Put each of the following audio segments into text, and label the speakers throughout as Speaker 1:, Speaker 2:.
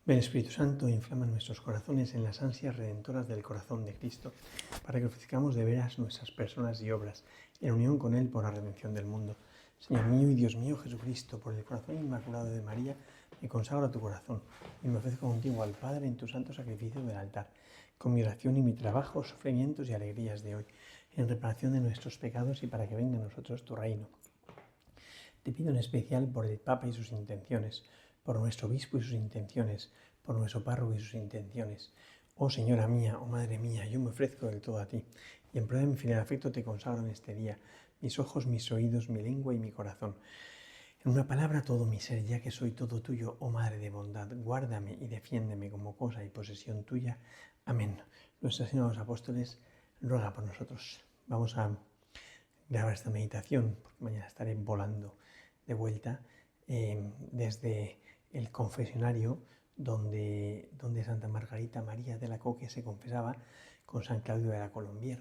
Speaker 1: Ven Espíritu Santo, inflama nuestros corazones en las ansias redentoras del corazón de Cristo, para que ofrezcamos de veras nuestras personas y obras, en unión con Él por la redención del mundo. Señor mío y Dios mío Jesucristo, por el corazón inmaculado de María, me consagro a tu corazón y me ofrezco contigo al Padre en tu santo sacrificio del altar, con mi oración y mi trabajo, sufrimientos y alegrías de hoy, en reparación de nuestros pecados y para que venga a nosotros tu reino. Te pido en especial por el Papa y sus intenciones, por nuestro obispo y sus intenciones, por nuestro párroco y sus intenciones. Oh Señora mía, oh Madre mía, yo me ofrezco del todo a ti, y en prueba de mi filial afecto te consagro en este día, mis ojos, mis oídos, mi lengua y mi corazón. En una palabra, todo mi ser, ya que soy todo tuyo, oh Madre de bondad, guárdame y defiéndeme como cosa y posesión tuya. Amén. Nuestra Señora de los Apóstoles ruega por nosotros. Vamos a grabar esta meditación, porque mañana estaré volando de vuelta desde el confesionario donde Santa Margarita María de la Coque se confesaba con San Claudio de la Colombier.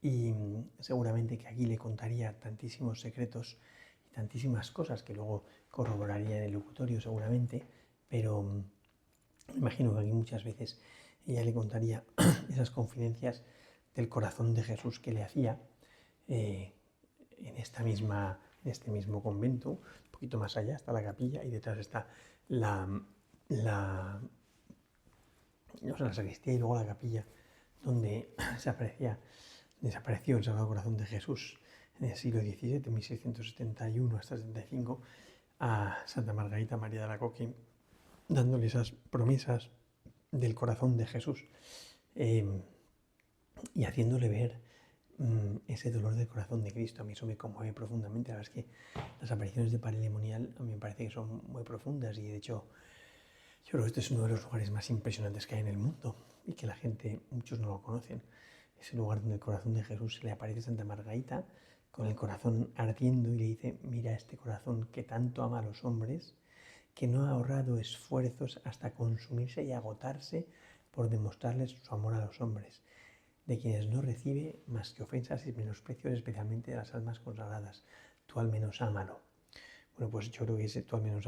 Speaker 1: Y seguramente que aquí le contaría tantísimos secretos y tantísimas cosas que luego corroboraría en el locutorio seguramente, pero imagino que aquí muchas veces ella le contaría esas confidencias del corazón de Jesús que le hacía en este mismo convento. Un poquito más allá está la capilla y detrás está la sacristía y luego la capilla donde desapareció el Sagrado Corazón de Jesús en el siglo XVII, 1671 hasta 75, a Santa Margarita María de la Coque, dándole esas promesas del corazón de Jesús y haciéndole ver ese dolor del corazón de Cristo. A mí eso me conmueve profundamente. La verdad es que las apariciones de Parelemonial a mí me parece que son muy profundas y de hecho yo creo que este es uno de los lugares más impresionantes que hay en el mundo y que la gente, muchos no lo conocen. Es el lugar donde el corazón de Jesús se le aparece a Santa Margarita con el corazón ardiendo y le dice: mira este corazón que tanto ama a los hombres, que no ha ahorrado esfuerzos hasta consumirse y agotarse por demostrarles su amor a los hombres, de quienes no recibe más que ofensas y menosprecios, especialmente de las almas consagradas. Tú al menos ámalo. Bueno, pues yo creo que ese tú al menos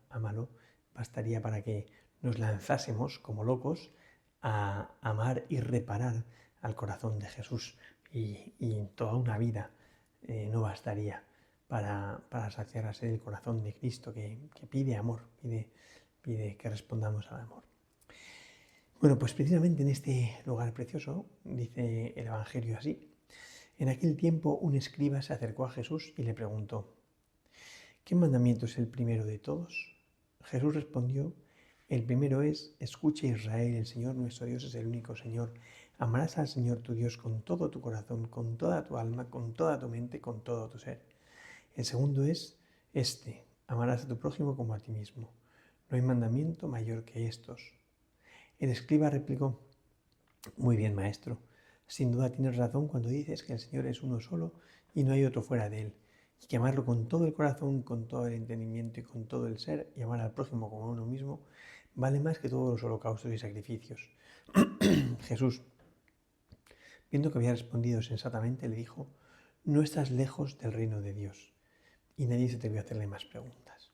Speaker 1: ámalo bastaría para que nos lanzásemos como locos a amar y reparar al corazón de Jesús. Y toda una vida no bastaría para saciar así el corazón de Cristo que pide amor, pide que respondamos al amor. Bueno, pues precisamente en este lugar precioso, dice el Evangelio así: en aquel tiempo un escriba se acercó a Jesús y le preguntó: ¿qué mandamiento es el primero de todos? Jesús respondió: el primero es: escucha Israel, el Señor nuestro Dios es el único Señor. Amarás al Señor tu Dios con todo tu corazón, con toda tu alma, con toda tu mente, con todo tu ser. El segundo es amarás a tu prójimo como a ti mismo. No hay mandamiento mayor que estos. El escriba replicó: muy bien, maestro. Sin duda tienes razón cuando dices que el Señor es uno solo y no hay otro fuera de Él, y que amarlo con todo el corazón, con todo el entendimiento y con todo el ser, y amar al prójimo como a uno mismo, vale más que todos los holocaustos y sacrificios. Jesús, viendo que había respondido sensatamente, le dijo: no estás lejos del reino de Dios. Y nadie se atrevió a hacerle más preguntas.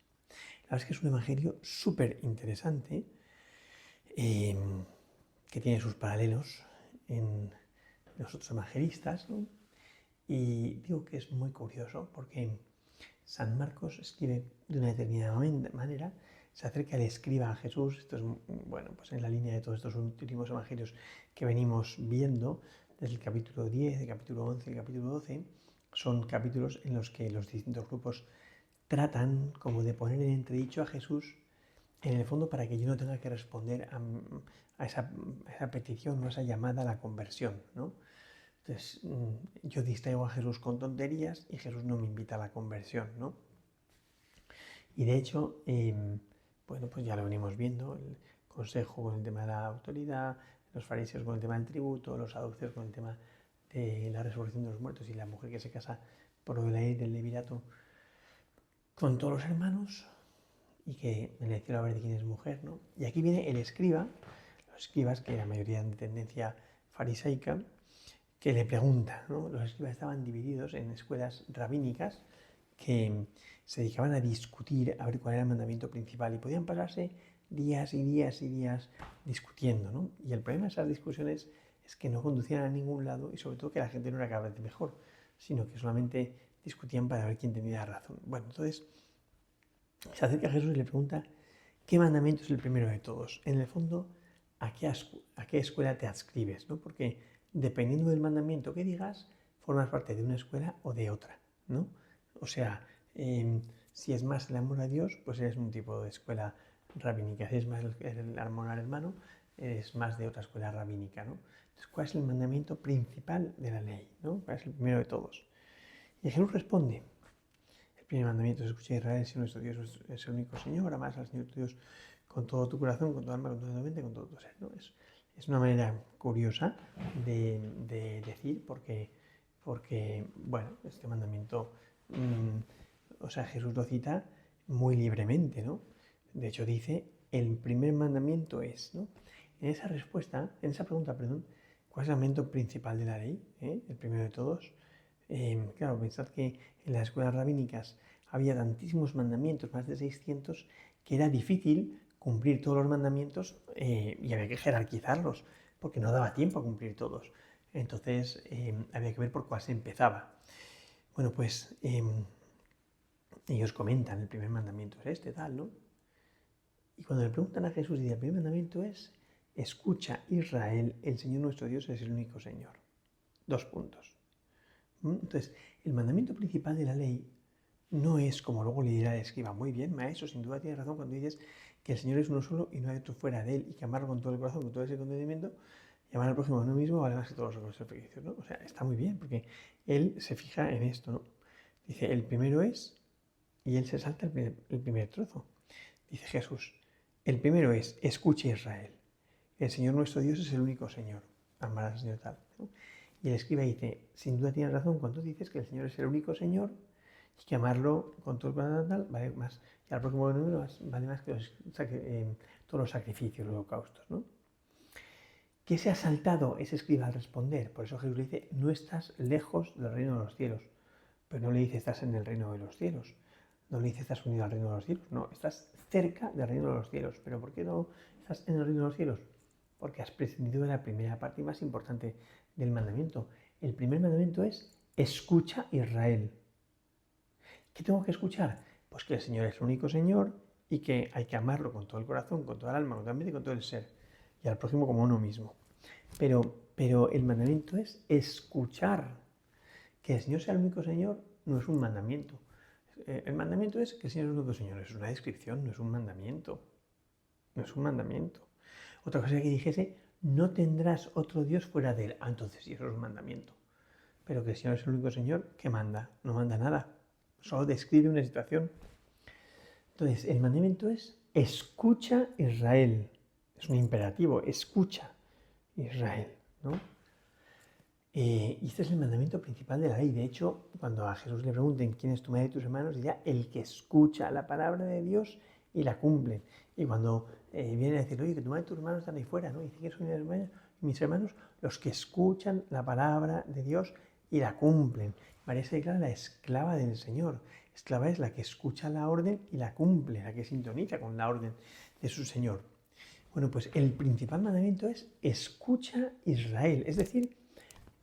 Speaker 1: La verdad es que es un evangelio súper interesante, que tiene sus paralelos en los otros evangelistas, ¿no? Y digo que es muy curioso porque San Marcos escribe de una determinada manera, se acerca al escriba a Jesús. Esto es, bueno, pues en la línea de todos estos últimos evangelios que venimos viendo, desde el capítulo 10, el capítulo 11, el capítulo 12, son capítulos en los que los distintos grupos tratan como de poner en entredicho a Jesús, en el fondo para que yo no tenga que responder a esa petición o a esa llamada a la conversión, ¿no? Entonces yo distraigo a Jesús con tonterías y Jesús no me invita a la conversión, ¿no? Y de hecho, bueno, pues ya lo venimos viendo, el consejo con el tema de la autoridad, los fariseos con el tema del tributo, los saduceos con el tema de la resurrección de los muertos y la mujer que se casa por la ley del levirato con todos los hermanos, y que en el cielo a ver de quién es mujer, ¿no? Y aquí viene el escriba, los escribas, que la mayoría de tendencia farisaica, que le pregunta, ¿no? Los escribas estaban divididos en escuelas rabínicas que se dedicaban a discutir a ver cuál era el mandamiento principal y podían pasarse días y días y días discutiendo, ¿no? Y el problema de esas discusiones es que no conducían a ningún lado y sobre todo que la gente no era cada vez mejor, sino que solamente discutían para ver quién tenía razón. Bueno, entonces se acerca a Jesús y le pregunta ¿qué mandamiento es el primero de todos? En el fondo, ¿a qué escuela te adscribes? ¿No? Porque dependiendo del mandamiento que digas, formas parte de una escuela o de otra, ¿no? O sea, si es más el amor a Dios, pues eres un tipo de escuela rabínica. Si es más el amor al hermano, eres más de otra escuela rabínica, ¿no? Entonces, ¿cuál es el mandamiento principal de la ley? ¿No? ¿Cuál es el primero de todos? Y Jesús responde, el primer mandamiento es escuchar a Israel, si nuestro Dios es el único Señor, amarás al Señor tu Dios con todo tu corazón, con tu alma, con toda tu mente, con todo tu ser, ¿no? Es una manera curiosa de decir, porque, bueno, este mandamiento, o sea, Jesús lo cita muy libremente, ¿no? De hecho dice, el primer mandamiento es, ¿no? En esa respuesta, en esa pregunta, perdón, ¿cuál es el mandamiento principal de la ley? El primero de todos. Claro, pensad que en las escuelas rabínicas había tantísimos mandamientos, más de 600, que era difícil cumplir todos los mandamientos y había que jerarquizarlos, porque no daba tiempo a cumplir todos. Entonces había que ver por cuál se empezaba. Bueno, pues ellos comentan, el primer mandamiento es este, tal, ¿no? Y cuando le preguntan a Jesús, dice, el primer mandamiento es, escucha Israel, el Señor nuestro Dios es el único Señor. 2 puntos. Entonces, el mandamiento principal de la ley no es como luego le dirá el escriba, muy bien, maestro, sin duda tienes razón cuando dices que el Señor es uno solo y no hay otro fuera de él y que amarlo con todo el corazón, con todo ese entendimiento y amar al prójimo a uno mismo vale más que todos los sacrificios, ¿no? O sea, está muy bien porque él se fija en esto, ¿no? Dice, el primero es, y él se salta el primer trozo. Dice Jesús, el primero es, escucha Israel, el Señor nuestro Dios es el único Señor, amarás al Señor tal, ¿no? Y el escriba dice, sin duda tienes razón cuando dices que el Señor es el único Señor y que amarlo con todo el corazón vale más, y al próximo número vale más que todos los sacrificios, los holocaustos, ¿no? ¿Qué se ha saltado ese escriba al responder? Por eso Jesús le dice, no estás lejos del reino de los cielos, pero no le dice estás en el reino de los cielos, no le dice estás unido al reino de los cielos, no, estás cerca del reino de los cielos, pero ¿por qué no estás en el reino de los cielos? Porque has prescindido de la primera parte más importante del mandamiento. El primer mandamiento es, escucha Israel. ¿Qué tengo que escuchar? Pues que el Señor es el único Señor y que hay que amarlo con todo el corazón, con toda el alma, con toda la mente y con todo el ser. Y al prójimo como uno mismo. Pero el mandamiento es escuchar. Que el Señor sea el único Señor no es un mandamiento. El mandamiento es que el Señor es el único Señor. Es una descripción, no es un mandamiento. No es un mandamiento. Otra cosa que dijese, no tendrás otro Dios fuera de él. Ah, entonces sí, eso es un mandamiento. Pero que el Señor es el único Señor, ¿qué manda? No manda nada. Solo describe una situación. Entonces, el mandamiento es, escucha Israel. Es un imperativo, escucha Israel, ¿no? Y este es el mandamiento principal de la ley. De hecho, cuando a Jesús le pregunten quién es tu madre y tus hermanos, dirá el que escucha la palabra de Dios y la cumple. Y cuando viene a decir, oye, que tu madre y tus hermanos están ahí fuera, ¿no? Y dice que son mis hermanos, los que escuchan la palabra de Dios y la cumplen. María se declara la esclava del Señor. Esclava es la que escucha la orden y la cumple, la que sintoniza con la orden de su Señor. Bueno, pues el principal mandamiento es escucha Israel, es decir,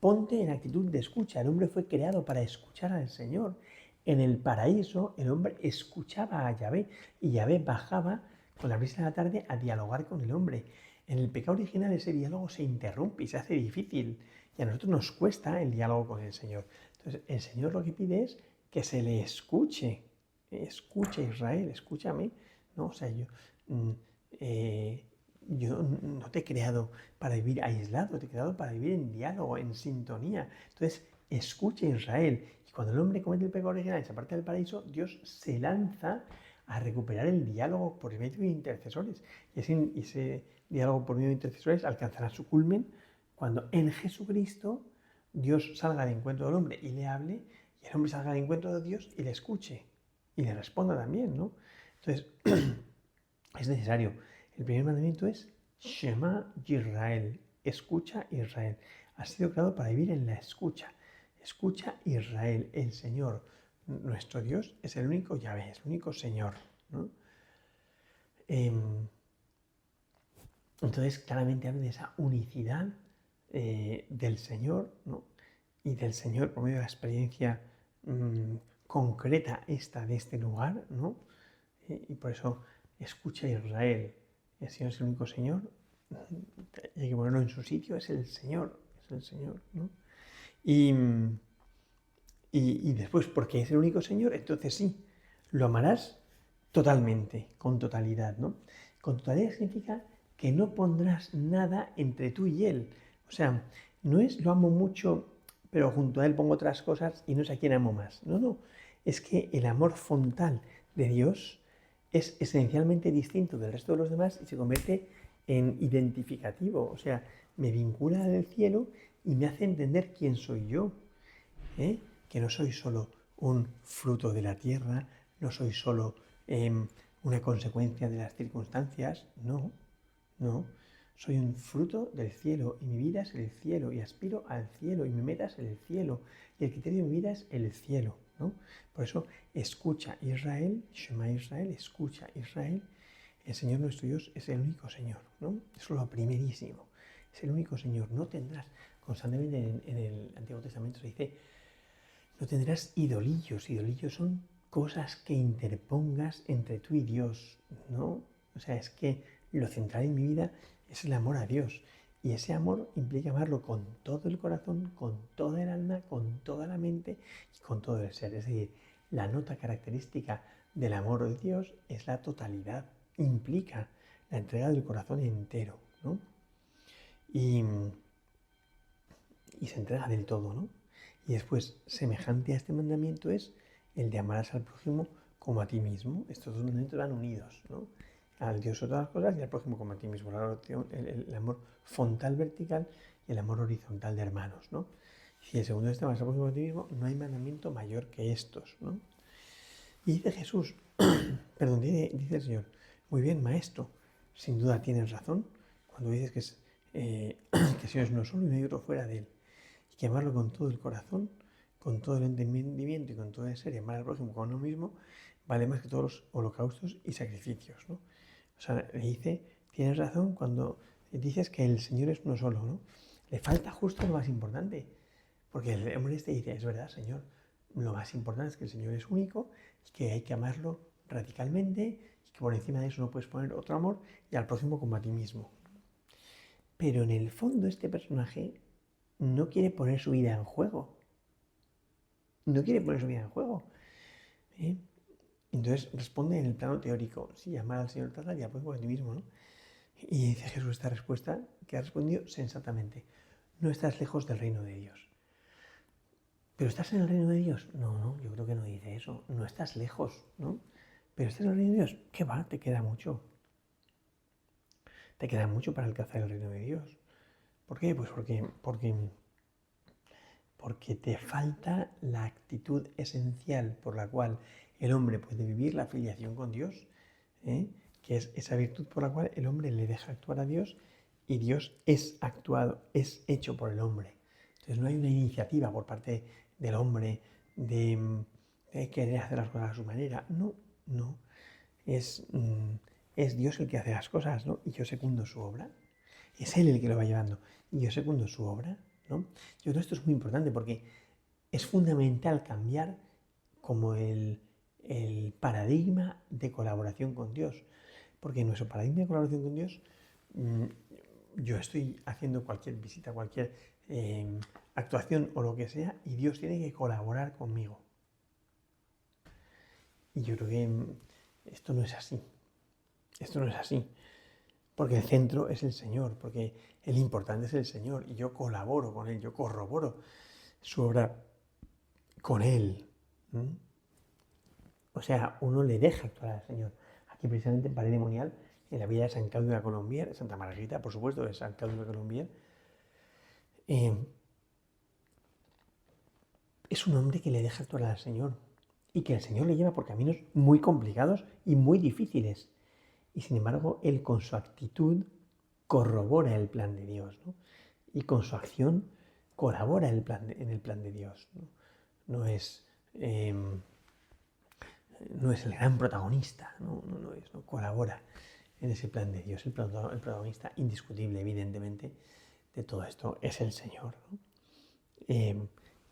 Speaker 1: ponte en actitud de escucha. El hombre fue creado para escuchar al Señor. En el paraíso, el hombre escuchaba a Yahvé y Yahvé bajaba con la brisa de la tarde a dialogar con el hombre. En el pecado original ese diálogo se interrumpe y se hace difícil. Y a nosotros nos cuesta el diálogo con el Señor. Entonces, el Señor lo que pide es que se le escuche. Escucha Israel, escúchame. ¿No? O sea, yo no te he creado para vivir aislado, te he creado para vivir en diálogo, en sintonía. Entonces, escucha Israel. Y cuando el hombre comete el pecado original y se aparta del paraíso, Dios se lanza a recuperar el diálogo por medio de intercesores. Y ese diálogo por medio de intercesores alcanzará su culmen cuando en Jesucristo Dios salga al encuentro del hombre y le hable, y el hombre salga al encuentro de Dios y le escuche. Y le responda también, ¿no? Entonces, es necesario. El primer mandamiento es Shema Yisrael, escucha Israel. Has sido creado para vivir en la escucha. Escucha Israel, el Señor, nuestro Dios es el único Yahvé, es el único Señor, ¿no? Entonces, claramente habla de esa unicidad del Señor, ¿no? Y del Señor por medio de la experiencia concreta esta de este lugar, ¿no? Y por eso escucha a Israel. El Señor es el único Señor. Y hay que ponerlo en su sitio, es el Señor, ¿no? Y después, porque es el único Señor, entonces sí, lo amarás totalmente, con totalidad, ¿no? Con totalidad significa que no pondrás nada entre tú y Él. O sea, no es lo amo mucho, pero junto a Él pongo otras cosas y no sé a quién amo más. No, no. Es que el amor frontal de Dios es esencialmente distinto del resto de los demás y se convierte en identificativo. O sea, me vincula al cielo y me hace entender quién soy yo. Que no soy solo un fruto de la tierra, no soy solo una consecuencia de las circunstancias, no, no. Soy un fruto del cielo y mi vida es el cielo y aspiro al cielo y mi meta es el cielo y el criterio de mi vida es el cielo, ¿no? Por eso escucha Israel, Shema Israel, escucha Israel, el Señor nuestro Dios es el único Señor, ¿no? Eso es lo primerísimo, es el único Señor, no tendrás, constantemente en el Antiguo Testamento se dice, no tendrás idolillos. Idolillos son cosas que interpongas entre tú y Dios, ¿no? O sea, es que lo central en mi vida es el amor a Dios. Y ese amor implica amarlo con todo el corazón, con toda el alma, con toda la mente y con todo el ser. Es decir, la nota característica del amor de Dios es la totalidad. Implica la entrega del corazón entero, ¿no? Y se entrega del todo, ¿no? Y después, semejante a este mandamiento es el de amarás al prójimo como a ti mismo. Estos dos mandamientos van unidos, ¿no? Al Dios sobre todas las cosas y al prójimo como a ti mismo. El amor frontal vertical y el amor horizontal de hermanos, ¿no? Si el segundo es amarás al prójimo como a ti mismo, no hay mandamiento mayor que estos, ¿no? Y dice Jesús, perdón, dice el Señor, muy bien, maestro, sin duda tienes razón cuando dices que el Señor es uno solo y no hay otro fuera de él. Y que amarlo con todo el corazón, con todo el entendimiento y con todo el ser, y amar al prójimo como a uno mismo, vale más que todos los holocaustos y sacrificios, ¿no? O sea, le dice, tienes razón cuando dices que el Señor es uno solo, ¿no? Le falta justo lo más importante, porque el hombre este dice, es verdad, Señor, lo más importante es que el Señor es único y que hay que amarlo radicalmente y que por encima de eso no puedes poner otro amor y al próximo como a ti mismo. Pero en el fondo este personaje no quiere poner su vida en juego. No quiere poner su vida en juego. ¿Eh? Entonces responde en el plano teórico, sí, amar al Señor tal y al próximo a ti mismo, ¿no? Y dice Jesús esta respuesta que ha respondido sensatamente. No estás lejos del reino de Dios. ¿Pero estás en el reino de Dios? No, yo creo que no dice eso. No estás lejos, ¿no? ¿Pero estás en el reino de Dios? ¿Qué va? Te queda mucho. Te queda mucho para alcanzar el reino de Dios. ¿Por qué? Pues porque te falta la actitud esencial por la cual el hombre puede vivir la filiación con Dios, que es esa virtud por la cual el hombre le deja actuar a Dios y Dios es actuado, es hecho por el hombre. Entonces no hay una iniciativa por parte del hombre de querer hacer las cosas a su manera. No. Es Dios el que hace las cosas, ¿no? Y yo secundo su obra. Es Él el que lo va llevando. Y yo secundo su obra, ¿no? Yo creo que esto es muy importante porque es fundamental cambiar como el paradigma de colaboración con Dios. Porque en nuestro paradigma de colaboración con Dios, yo estoy haciendo cualquier visita, cualquier actuación o lo que sea, y Dios tiene que colaborar conmigo. Y yo creo que esto no es así. Esto no es así. Porque el centro es el Señor, porque el importante es el Señor, y yo colaboro con Él, yo corroboro su obra con Él. O sea, uno le deja actuar al Señor. Aquí precisamente en Paredemonial, en la vida de San Claudio de la Colombier, Santa Margarita, por supuesto, de San Claudio de la Colombier, es un hombre que le deja actuar al Señor y que el Señor le lleva por caminos muy complicados y muy difíciles. Y sin embargo, él con su actitud corrobora el plan de Dios, ¿no? Y con su acción colabora en el plan de Dios, ¿no? No es no es el gran protagonista, no colabora en ese plan de Dios. El protagonista indiscutible, evidentemente, de todo esto es el Señor, ¿no?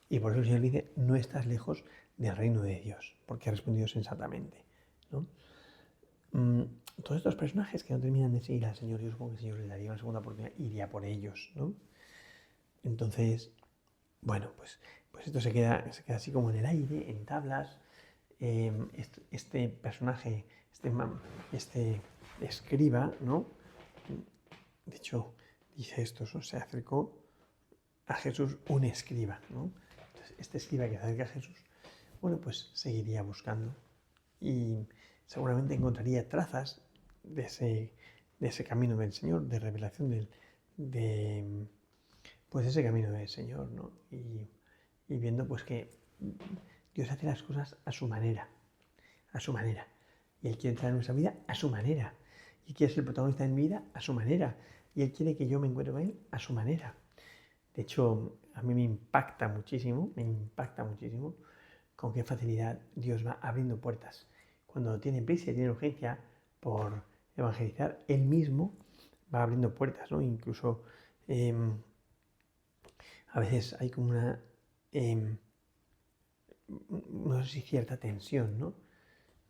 Speaker 1: Y por eso el Señor dice, no estás lejos del reino de Dios, porque ha respondido sensatamente, ¿no? Todos estos personajes que no terminan de seguir al Señor, yo supongo que el Señor les daría una segunda oportunidad, iría por ellos, ¿no? Entonces, bueno, pues esto se queda así como en el aire, en tablas. Este personaje, este escriba, ¿no? De hecho, dice esto, se acercó a Jesús un escriba, ¿no? Entonces, este escriba que se acerca a Jesús, bueno, pues seguiría buscando y seguramente encontraría trazas de ese camino del Señor, de revelación pues ese camino del Señor, ¿no? Y viendo pues que Dios hace las cosas a su manera, y Él quiere entrar en nuestra vida a su manera, y quiere ser el protagonista de mi vida a su manera, y Él quiere que yo me encuentre con Él a su manera. De hecho, a mí me impacta muchísimo con qué facilidad Dios va abriendo puertas. Cuando tiene prisa y tiene urgencia por evangelizar, Él mismo va abriendo puertas, ¿no? Incluso a veces hay como no sé si cierta tensión, ¿no?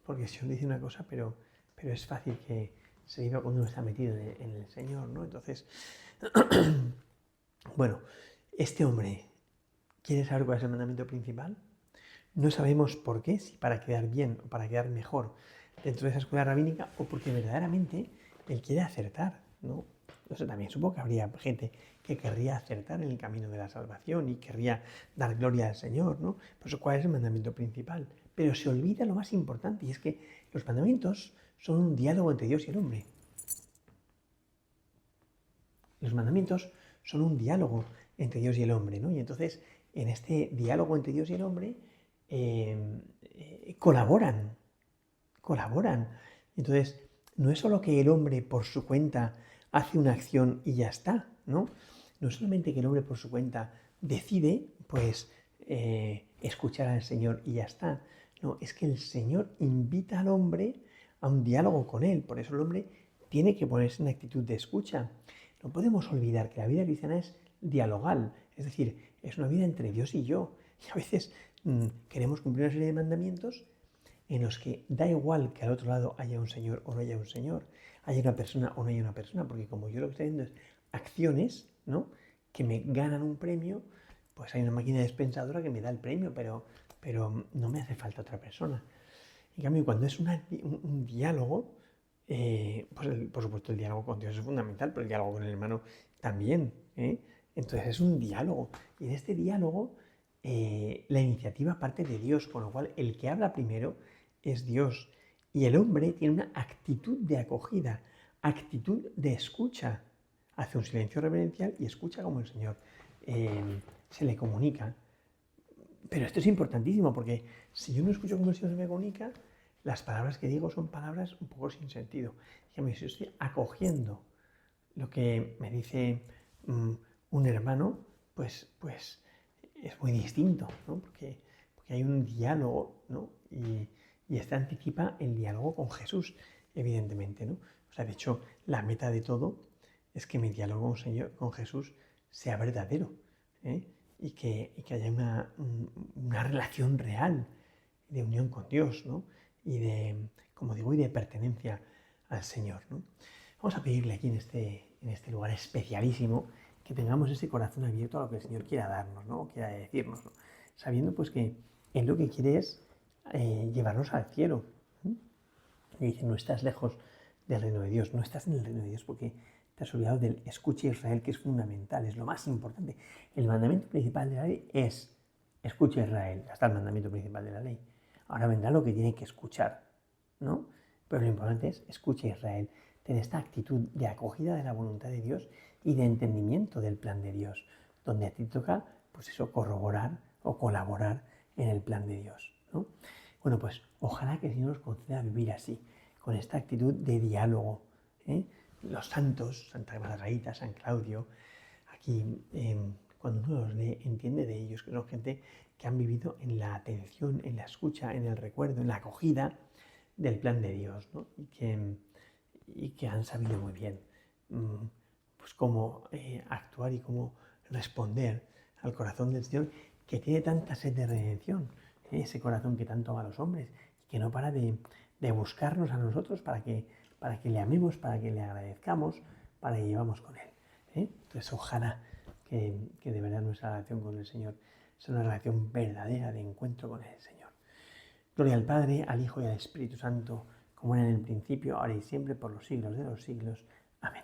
Speaker 1: Porque el Señor dice una cosa, pero es fácil que se viva cuando uno está metido en el Señor, ¿no? Entonces, bueno, este hombre quiere saber cuál es el mandamiento principal. No sabemos por qué, si para quedar bien o para quedar mejor dentro de esa escuela rabínica o porque verdaderamente él quiere acertar, ¿no? Entonces también supongo que habría gente que querría acertar en el camino de la salvación y querría dar gloria al Señor, ¿no? Por eso, ¿cuál es el mandamiento principal? Pero se olvida lo más importante, y es que los mandamientos son un diálogo entre Dios y el hombre. Los mandamientos son un diálogo entre Dios y el hombre, ¿no? Y entonces, en este diálogo entre Dios y el hombre, colaboran. Entonces, no es solo que el hombre por su cuenta hace una acción y ya está, ¿no? No es solamente que el hombre por su cuenta decide, pues, escuchar al Señor y ya está. No, es que el Señor invita al hombre a un diálogo con él. Por eso el hombre tiene que ponerse en actitud de escucha. No podemos olvidar que la vida cristiana es dialogal, es decir, es una vida entre Dios y yo. Y a veces queremos cumplir una serie de mandamientos en los que da igual que al otro lado haya un Señor o no haya un Señor, haya una persona o no haya una persona, porque como yo lo que estoy haciendo es acciones, ¿no?, que me ganan un premio, pues hay una máquina dispensadora que me da el premio, pero no me hace falta otra persona. En cambio, cuando es un diálogo, pues por supuesto el diálogo con Dios es fundamental, pero el diálogo con el hermano también, ¿eh? Entonces es un diálogo, y en este diálogo la iniciativa parte de Dios, con lo cual el que habla primero es Dios, y el hombre tiene una actitud de acogida, actitud de escucha, hace un silencio reverencial y escucha como el Señor se le comunica. Pero esto es importantísimo, porque si yo no escucho como el Señor se me comunica, las palabras que digo son palabras un poco sin sentido. Dígame, si yo estoy acogiendo lo que me dice un hermano, pues es muy distinto, ¿no? Porque hay un diálogo, ¿no? Y este anticipa el diálogo con Jesús, evidentemente, ¿no? O sea, de hecho, la meta de todo es que mi diálogo con Jesús sea verdadero, ¿eh? Y que haya una relación real de unión con Dios, ¿no? Y como digo, y de pertenencia al Señor, ¿no? Vamos a pedirle aquí en este lugar especialísimo que tengamos ese corazón abierto a lo que el Señor quiera darnos, ¿no? O quiera decirnos, ¿no? Sabiendo pues que Él lo que quiere es llevarnos al cielo. Y dice, no estás lejos del reino de Dios, no estás en el reino de Dios porque te has olvidado del escucha Israel, que es fundamental, es lo más importante. El mandamiento principal de la ley es escucha Israel, ya está el mandamiento principal de la ley. Ahora vendrá lo que tiene que escuchar, ¿no? Pero lo importante es escucha Israel, tener esta actitud de acogida de la voluntad de Dios y de entendimiento del plan de Dios, donde a ti toca, pues eso, corroborar o colaborar en el plan de Dios, ¿no? Bueno, pues ojalá que el Señor nos conceda vivir así, con esta actitud de diálogo, ¿eh? Los santos, Santa Margarita, San Claudio, aquí cuando uno los lee, entiende de ellos, que son gente que han vivido en la atención, en la escucha, en el recuerdo, en la acogida del plan de Dios, ¿no? Y que han sabido muy bien pues cómo actuar y cómo responder al corazón del Señor, que tiene tanta sed de redención, ese corazón que tanto ama a los hombres y que no para de buscarnos a nosotros para que le amemos, para que le agradezcamos, para que llevamos con Él. Entonces, ojalá que de verdad nuestra relación con el Señor sea una relación verdadera de encuentro con el Señor. Gloria al Padre, al Hijo y al Espíritu Santo, como era en el principio, ahora y siempre, por los siglos de los siglos. Amén.